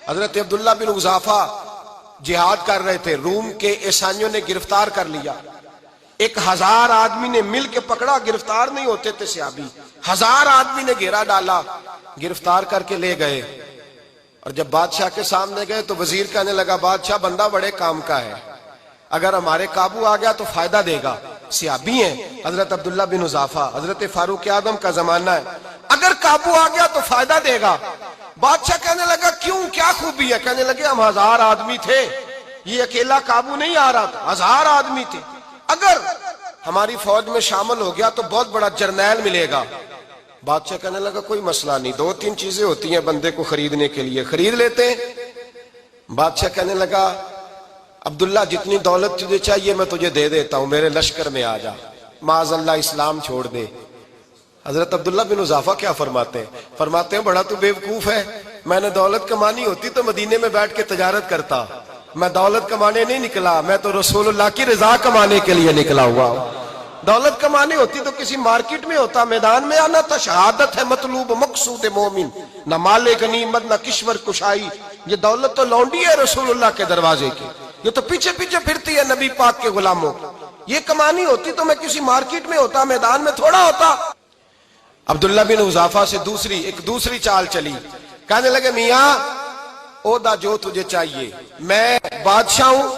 حضرت عبداللہ بن حذافہ جہاد کر رہے تھے، روم کے عیسائیوں نے گرفتار کر لیا، 1000 آدمی نے مل کے پکڑا، گرفتار نہیں ہوتے تھے صحابی، 1000 آدمی نے گھیرا ڈالا، گرفتار کر کے لے گئے، اور جب بادشاہ کے سامنے گئے تو وزیر کہنے لگا بادشاہ بندہ بڑے کام کا ہے، اگر ہمارے قابو آ گیا تو فائدہ دے گا، صحابی ہیں حضرت عبداللہ بن حذافہ، حضرت فاروق اعظم کا زمانہ ہے، اگر قابو آ گیا تو فائدہ دے گا۔ بادشاہ کہنے لگا کیوں، کیا خوبی ہے؟ کہنے لگے ہم 1000 آدمی تھے، یہ اکیلا قابو نہیں آ رہا تھا، 1000 آدمی تھے، اگر ہماری فوج میں شامل ہو گیا تو بہت بڑا جرنیل ملے گا۔ بادشاہ کہنے لگا کوئی مسئلہ نہیں، 2-3 چیزیں ہوتی ہیں بندے کو خریدنے کے لیے، خرید لیتے ہیں۔ بادشاہ کہنے لگا عبداللہ جتنی دولت تجھے چاہیے میں تجھے دے دیتا ہوں، میرے لشکر میں آ جا، معاذ اللہ اسلام چھوڑ دے۔ حضرت عبداللہ بن حذافہ کیا فرماتے ہیں؟ فرماتے ہیں بڑا تو بیوقوف ہے، میں نے دولت کمانی ہوتی تو مدینے میں بیٹھ کے تجارت کرتا، میں دولت کمانے نہیں نکلا، میں تو رسول اللہ کی رضا کمانے کے لیے نکلا ہوا ہوں۔ دولت کمانے ہوتی تو کسی مارکیٹ میں ہوتا، میدان میں آنا تھا، شہادت ہے مطلوب مقصود مومن، نہ مال غنیمت نہ کشور کشائی، یہ دولت تو لونڈی ہے رسول اللہ کے دروازے کی، یہ تو پیچھے پیچھے پھرتی ہے نبی پاک کے غلاموں، یہ کمانی ہوتی تو میں کسی مارکیٹ میں ہوتا، میدان میں تھوڑا ہوتا۔ عبداللہ بن حذافہ سے ایک دوسری چال چلی، کہنے لگے میاں عہدہ جو تجھے چاہیے، میں بادشاہ ہوں،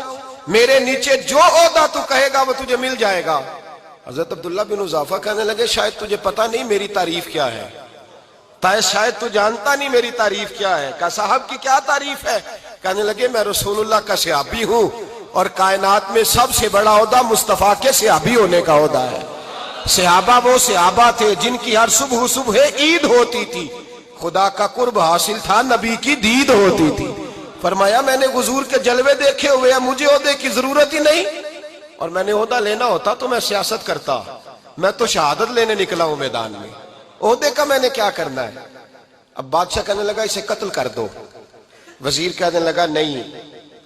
میرے نیچے جو عہدہ تو کہے گا وہ تجھے مل جائے گا۔ حضرت عبداللہ بن حذافہ کہنے لگے شاید تجھے پتہ نہیں میری تعریف کیا ہے، شاید تو جانتا نہیں میری تعریف کیا ہے۔ کہا صاحب کی کیا تعریف ہے؟ کہنے لگے میں رسول اللہ کا صحابی ہوں، اور کائنات میں سب سے بڑا عہدہ مصطفیٰ کے صحابی ہونے کا عہدہ ہے۔ صحابہ وہ صحابہ تھے جن کی ہر صبح عید ہوتی تھی، خدا کا قرب حاصل تھا، نبی کی دید ہوتی تھی۔ فرمایا میں نے حضور کے جلوے دیکھے ہوئے ہیں، مجھے عہدے کی ضرورت ہی نہیں، اور میں نے عہدہ لینا ہوتا تو میں سیاست کرتا، میں تو شہادت لینے نکلا ہوں میدان میں، عہدے کا میں نے کیا کرنا ہے۔ اب بادشاہ کہنے لگا اسے قتل کر دو، وزیر کہنے لگا نہیں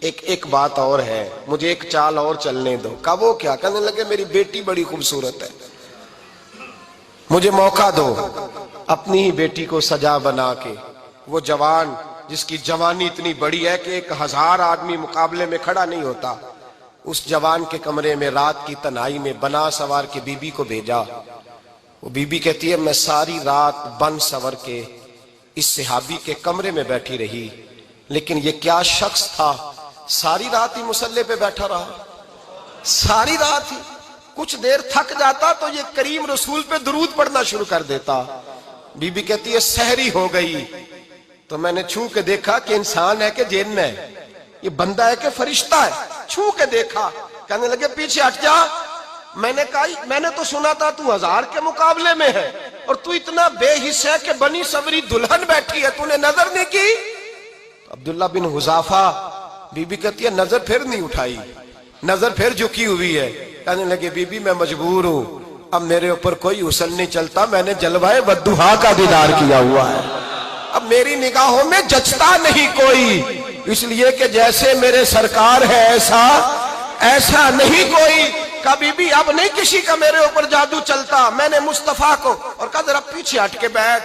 ایک بات اور ہے، مجھے ایک چال اور چلنے دو۔ کہا وہ کیا؟ کہنے لگے میری بیٹی بڑی خوبصورت ہے، مجھے موقع دو اپنی ہی بیٹی کو سجا بنا کے، وہ جوان جس کی جوانی اتنی بڑی ہے کہ 1000 آدمی مقابلے میں کھڑا نہیں ہوتا، اس جوان کے کمرے میں رات کی تنہائی میں بنا سوار کے بی بی کو بھیجا۔ وہ بی بی کہتی ہے میں ساری رات بن سور کے اس صحابی کے کمرے میں بیٹھی رہی، لیکن یہ کیا شخص تھا، ساری رات ہی مصلے پہ بیٹھا رہا، ساری رات ہی، کچھ دیر تھک جاتا تو یہ کریم رسول پہ درود پڑھنا شروع کر دیتا۔ بی بی کہتی ہے سحری ہو گئی تو میں نے چھو کے دیکھا کہ انسان ہے کہ جن ہے، یہ بندہ ہے کہ فرشتہ ہے، چھو کے دیکھا۔ کہنے لگے پیچھے ہٹ جا، میں نے کہا میں نے تو سنا تھا تو 1000 کے مقابلے میں ہے، اور تو اتنا بے حس ہے کہ بنی سوری دلہن بیٹھی ہے، تو نے نظر نہیں کی؟ عبداللہ بن حذافہ، بی بی کہتی ہے نظر پھر نہیں اٹھائی، نظر پھر جھکی ہوئی ہے۔ کہنے لگے بی بی میں مجبور ہوں، اب میرے اوپر کوئی حسن نہیں چلتا، میں نے جلوہ والضحیٰ کا دیدار کیا ہوا ہے، اب میری نگاہوں میں جچتا نہیں کوئی، اس لیے کہ جیسے میرے سرکار ہے ایسا نہیں کوئی۔ کبھی بھی اب نہیں کسی کا میرے اوپر جادو چلتا، میں نے مصطفیٰ کو، اور کہا ذرا پیچھے ہٹ کے بیٹھ،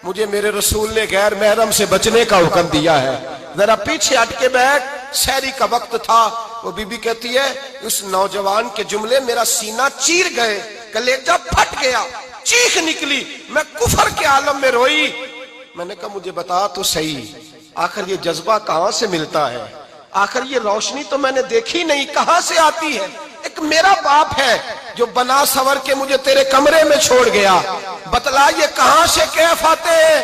مجھے میرے رسول نے غیر محرم سے بچنے کا حکم دیا ہے، ذرا پیچھے ہٹ کے بیٹھ۔ سحری کا وقت تھا، وہ بی بی کہتی ہے اس نوجوان کے جملے میرا سینہ چیر گئے، کلیجہ پھٹ گیا، چیخ نکلی، میں کفر کے عالم میں روئی۔ میں نے کہا مجھے بتا تو صحیح، آخر یہ جذبہ کہاں سے ملتا ہے، آخر یہ روشنی تو میں نے دیکھی نہیں، کہاں سے آتی ہے؟ ایک میرا باپ ہے جو بنا سور کے مجھے تیرے کمرے میں چھوڑ گیا، بتلا یہ کہاں سے کیف آتے ہیں؟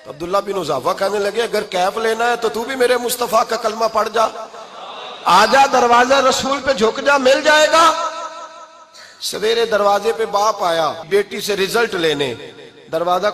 تو عبداللہ بن حذافہ کہنے لگے اگر کیف لینا ہے تو بھی میرے مصطفیٰ کا کلمہ پڑھ جا، آجا دروازہ رسول پہ جھک جا، مل جائے گا۔ سویرے دروازے پہ باپ آیا بیٹی سے رزلٹ لینے، دروازہ